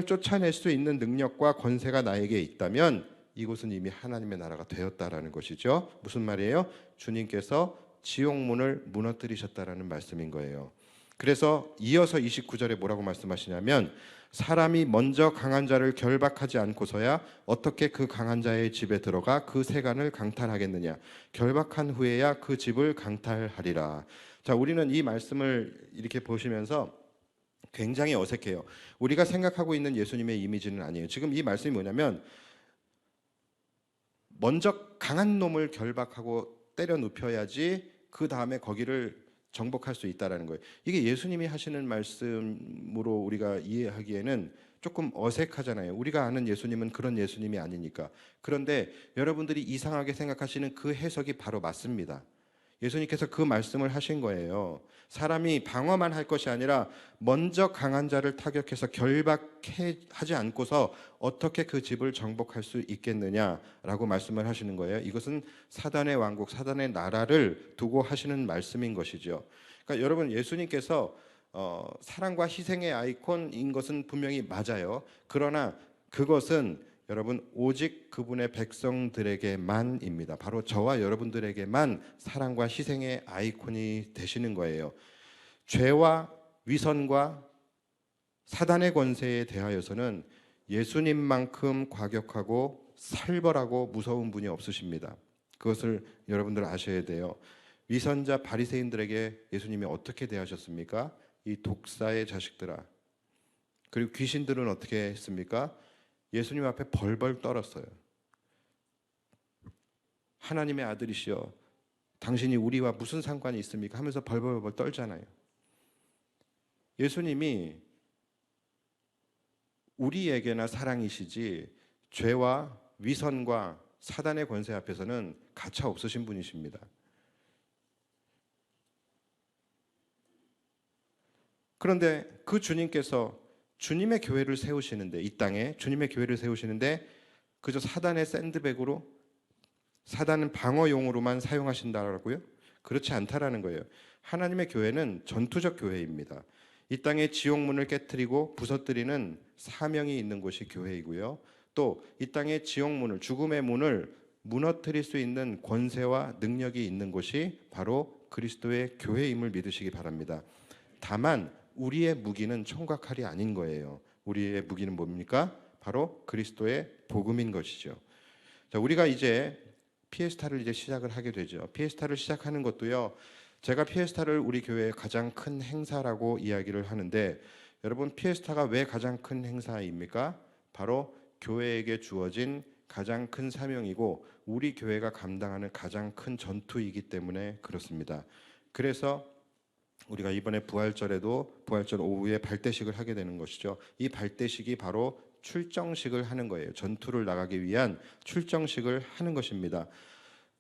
쫓아낼 수 있는 능력과 권세가 나에게 있다면 이곳은 이미 하나님의 나라가 되었다라는 것이죠. 무슨 말이에요? 주님께서 지옥문을 무너뜨리셨다라는 말씀인 거예요. 그래서 이어서 29절에 뭐라고 말씀하시냐면 사람이 먼저 강한 자를 결박하지 않고서야 어떻게 그 강한 자의 집에 들어가 그 세간을 강탈하겠느냐. 결박한 후에야 그 집을 강탈하리라. 자, 우리는 이 말씀을 이렇게 보시면서 굉장히 어색해요. 우리가 생각하고 있는 예수님의 이미지는 아니에요. 지금 이 말씀이 뭐냐면 먼저 강한 놈을 결박하고 때려 눕혀야지 그 다음에 거기를 정복할 수 있다라는 거예요. 이게 예수님이 하시는 말씀으로 우리가 이해하기에는 조금 어색하잖아요. 우리가 아는 예수님은 그런 예수님이 아니니까. 그런데 여러분들이 이상하게 생각하시는 그 해석이 바로 맞습니다. 예수님께서 그 말씀을 하신 거예요. 사람이 방어만 할 것이 아니라 먼저 강한 자를 타격해서 결박하지 않고서 어떻게 그 집을 정복할 수 있겠느냐라고 말씀을 하시는 거예요. 이것은 사단의 왕국, 사단의 나라를 두고 하시는 말씀인 것이죠. 그러니까 여러분, 예수님께서 사랑과 희생의 아이콘인 것은 분명히 맞아요. 그러나 그것은 여러분 오직 그분의 백성들에게만입니다. 바로 저와 여러분들에게만 사랑과 희생의 아이콘이 되시는 거예요. 죄와 위선과 사단의 권세에 대하여서는 예수님만큼 과격하고 살벌하고 무서운 분이 없으십니다. 그것을 여러분들 아셔야 돼요. 위선자 바리새인들에게 예수님이 어떻게 대하셨습니까? 이 독사의 자식들아. 그리고 귀신들은 어떻게 했습니까? 예수님 앞에 벌벌 떨었어요. 하나님의 아들이시여, 당신이 우리와 무슨 상관이 있습니까? 하면서 벌벌벌 떨잖아요. 예수님이 우리에게나 사랑이시지 죄와 위선과 사단의 권세 앞에서는 가차 없으신 분이십니다. 그런데 그 주님께서 주님의 교회를 세우시는데, 이 땅에 주님의 교회를 세우시는데 그저 사단의 샌드백으로, 사단은 방어용으로만 사용하신다라고요? 그렇지 않다라는 거예요. 하나님의 교회는 전투적 교회입니다. 이 땅의 지옥문을 깨트리고 부서뜨리는 사명이 있는 곳이 교회이고요. 또 이 땅의 지옥문을, 죽음의 문을 무너뜨릴 수 있는 권세와 능력이 있는 곳이 바로 그리스도의 교회임을 믿으시기 바랍니다. 다만 우리의 무기는 총과 칼이 아닌 거예요. 우리의 무기는 뭡니까? 바로 그리스도의 복음인 것이죠. 자, 우리가 이제 피에스타를 이제 시작을 하게 되죠. 피에스타를 시작하는 것도요, 제가 피에스타를 우리 교회의 가장 큰 행사라고 이야기를 하는데, 여러분, 피에스타가 왜 가장 큰 행사입니까? 바로 교회에게 주어진 가장 큰 사명이고 우리 교회가 감당하는 가장 큰 전투이기 때문에 그렇습니다. 그래서 우리가 이번에 부활절에도 부활절 오후에 발대식을 하게 되는 것이죠. 이 발대식이 바로 출정식을 하는 거예요. 전투를 나가기 위한 출정식을 하는 것입니다.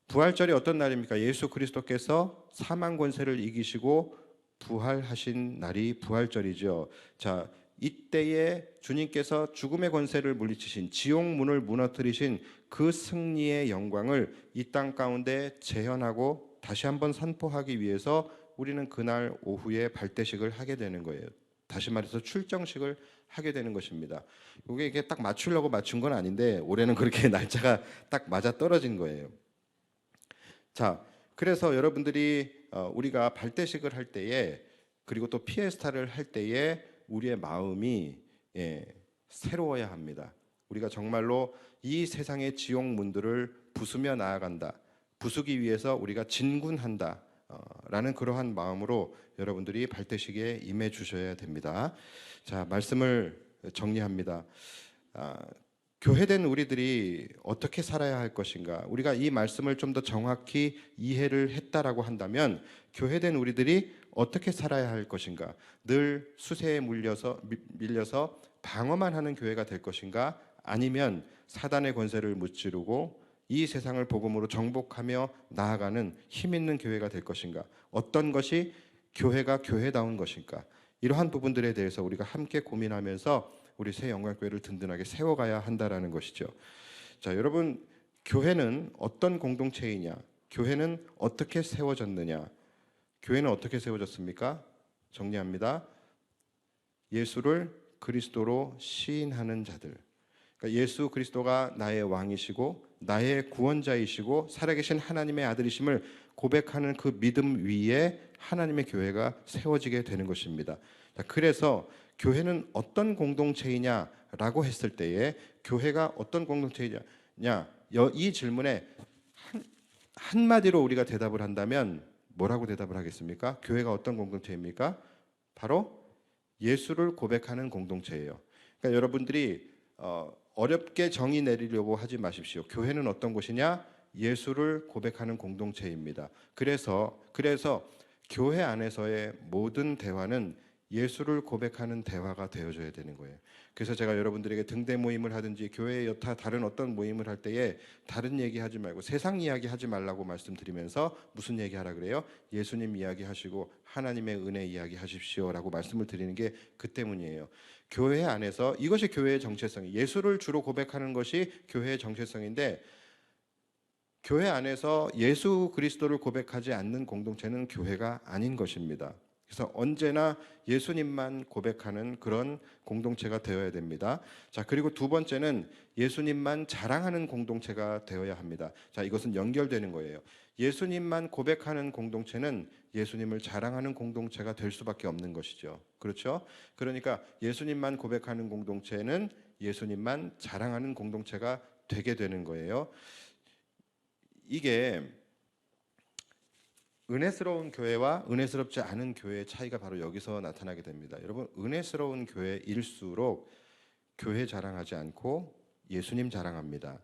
부활절이 어떤 날입니까? 예수 그리스도께서 사망 권세를 이기시고 부활하신 날이 부활절이죠. 자, 이때에 주님께서 죽음의 권세를 물리치신, 지옥 문을 무너뜨리신 그 승리의 영광을 이 땅 가운데 재현하고 다시 한번 선포하기 위해서 우리는 그날 오후에 발대식을 하게 되는 거예요. 다시 말해서 출정식을 하게 되는 것입니다. 이게 딱 맞추려고 맞춘 건 아닌데 올해는 그렇게 날짜가 딱 맞아 떨어진 거예요. 자, 그래서 여러분들이 우리가 발대식을 할 때에, 그리고 또 피에스타를 할 때에 우리의 마음이 새로워야 합니다. 우리가 정말로 이 세상의 지옥 문들을 부수며 나아간다, 부수기 위해서 우리가 진군한다 라는 그러한 마음으로 여러분들이 발대식에 임해 주셔야 됩니다. 자, 말씀을 정리합니다. 교회된 우리들이 어떻게 살아야 할 것인가? 우리가 이 말씀을 좀 더 정확히 이해를 했다라고 한다면 교회된 우리들이 어떻게 살아야 할 것인가? 늘 수세에 밀려서 방어만 하는 교회가 될 것인가? 아니면 사단의 권세를 무찌르고 이 세상을 복음으로 정복하며 나아가는 힘 있는 교회가 될 것인가? 어떤 것이 교회가 교회다운 것인가? 이러한 부분들에 대해서 우리가 함께 고민하면서 우리 새 영광교회를 든든하게 세워가야 한다라는 것이죠. 자, 여러분, 교회는 어떤 공동체이냐? 교회는 어떻게 세워졌느냐? 교회는 어떻게 세워졌습니까? 정리합니다. 예수를 그리스도로 시인하는 자들. 그러니까 예수 그리스도가 나의 왕이시고 나의 구원자이시고 살아계신 하나님의 아들이심을 고백하는 그 믿음 위에 하나님의 교회가 세워지게 되는 것입니다. 자, 그래서 교회는 어떤 공동체이냐라고 했을 때에 교회가 어떤 공동체이냐, 이 질문에 한마디로 우리가 대답을 한다면 뭐라고 대답을 하겠습니까? 교회가 어떤 공동체입니까? 바로 예수를 고백하는 공동체예요. 그러니까 여러분들이 어렵게 정의 내리려고 하지 마십시오. 교회는 어떤 곳이냐? 예수를 고백하는 공동체입니다. 그래서 교회 안에서의 모든 대화는 예수를 고백하는 대화가 되어줘야 되는 거예요. 그래서 제가 여러분들에게 등대 모임을 하든지 교회의 여타 다른 어떤 모임을 할 때에 다른 얘기하지 말고 세상 이야기 하지 말라고 말씀드리면서 무슨 얘기하라 그래요? 예수님 이야기하시고 하나님의 은혜 이야기하십시오라고 말씀을 드리는 게 그 때문이에요. 교회 안에서 이것이 교회의 정체성이, 예수를 주로 고백하는 것이 교회의 정체성인데, 교회 안에서 예수 그리스도를 고백하지 않는 공동체는 교회가 아닌 것입니다. 그래서 언제나 예수님만 고백하는 그런 공동체가 되어야 됩니다. 자, 그리고 두 번째는 예수님만 자랑하는 공동체가 되어야 합니다. 자, 이것은 연결되는 거예요. 예수님만 고백하는 공동체는 예수님을 자랑하는 공동체가 될 수밖에 없는 것이죠. 그렇죠? 그러니까 예수님만 고백하는 공동체는 예수님만 자랑하는 공동체가 되게 되는 거예요. 이게 은혜스러운 교회와 은혜스럽지 않은 교회의 차이가 바로 여기서 나타나게 됩니다. 여러분, 은혜스러운 교회일수록 교회 자랑하지 않고 예수님 자랑합니다.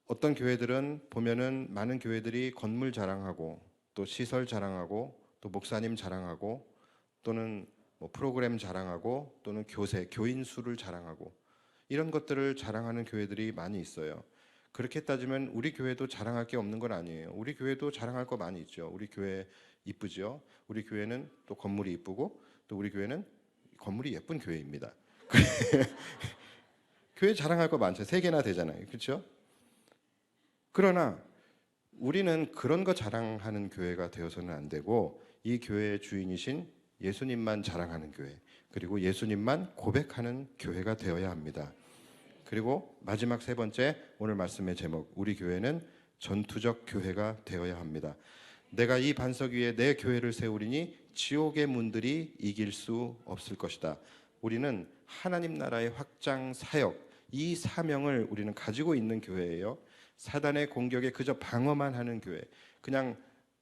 어떤 교회들은 보면은 많은 교회들이 건물 자랑하고 또 시설 자랑하고 또 목사님 자랑하고 또는 뭐 프로그램 자랑하고 또는 교인 수를 자랑하고 이런 것들을 자랑하는 교회들이 많이 있어요. 그렇게 따지면 우리 교회도 자랑할 게 없는 건 아니에요. 우리 교회도 자랑할 거 많이 있죠. 우리 교회 이쁘죠. 우리 교회는 또 건물이 이쁘고 또 우리 교회는 건물이 예쁜 교회입니다. 교회 자랑할 거 많죠. 3개나 되잖아요. 그렇죠? 그러나 우리는 그런 거 자랑하는 교회가 되어서는 안 되고 이 교회의 주인이신 예수님만 자랑하는 교회, 그리고 예수님만 고백하는 교회가 되어야 합니다. 그리고 마지막 세 번째, 오늘 말씀의 제목, 우리 교회는 전투적 교회가 되어야 합니다. 내가 이 반석 위에 내 교회를 세우리니 지옥의 문들이 이길 수 없을 것이다. 우리는 하나님 나라의 확장 사역, 이 사명을 우리는 가지고 있는 교회예요. 사단의 공격에 그저 방어만 하는 교회, 그냥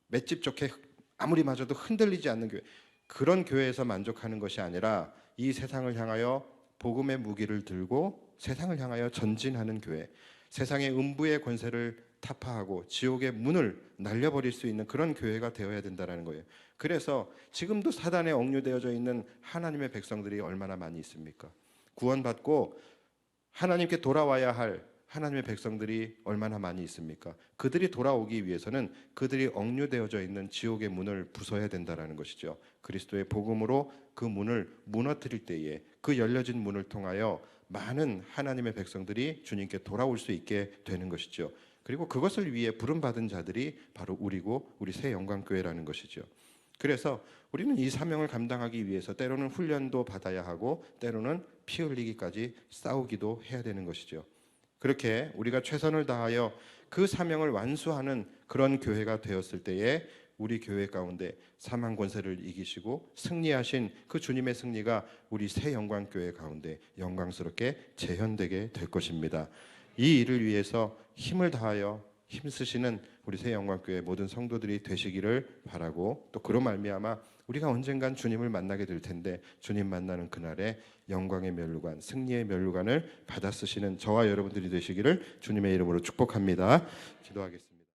맷집 좋게 아무리 맞아도 흔들리지 않는 교회, 그런 교회에서 만족하는 것이 아니라 이 세상을 향하여 복음의 무기를 들고 세상을 향하여 전진하는 교회, 세상의 음부의 권세를 타파하고 지옥의 문을 날려버릴 수 있는 그런 교회가 되어야 된다는 거예요. 그래서 지금도 사단에 억류되어져 있는 하나님의 백성들이 얼마나 많이 있습니까? 구원받고 하나님께 돌아와야 할 하나님의 백성들이 얼마나 많이 있습니까? 그들이 돌아오기 위해서는 그들이 억류되어져 있는 지옥의 문을 부숴야 된다는 것이죠. 그리스도의 복음으로 그 문을 무너뜨릴 때에 그 열려진 문을 통하여 많은 하나님의 백성들이 주님께 돌아올 수 있게 되는 것이죠. 그리고 그것을 위해 부름받은 자들이 바로 우리고 우리 새 영광교회라는 것이죠. 그래서 우리는 이 사명을 감당하기 위해서 때로는 훈련도 받아야 하고 때로는 피 흘리기까지 싸우기도 해야 되는 것이죠. 그렇게 우리가 최선을 다하여 그 사명을 완수하는 그런 교회가 되었을 때에 우리 교회 가운데 사망 권세를 이기시고 승리하신 그 주님의 승리가 우리 새 영광교회 가운데 영광스럽게 재현되게 될 것입니다. 이 일을 위해서 힘을 다하여 힘쓰시는 우리 새 영광교회 모든 성도들이 되시기를 바라고, 또 그로 말미암아 우리가 언젠간 주님을 만나게 될 텐데 주님 만나는 그날에 영광의 면류관, 승리의 면류관을 받아 쓰시는 저와 여러분들이 되시기를 주님의 이름으로 축복합니다. 기도하겠습니다.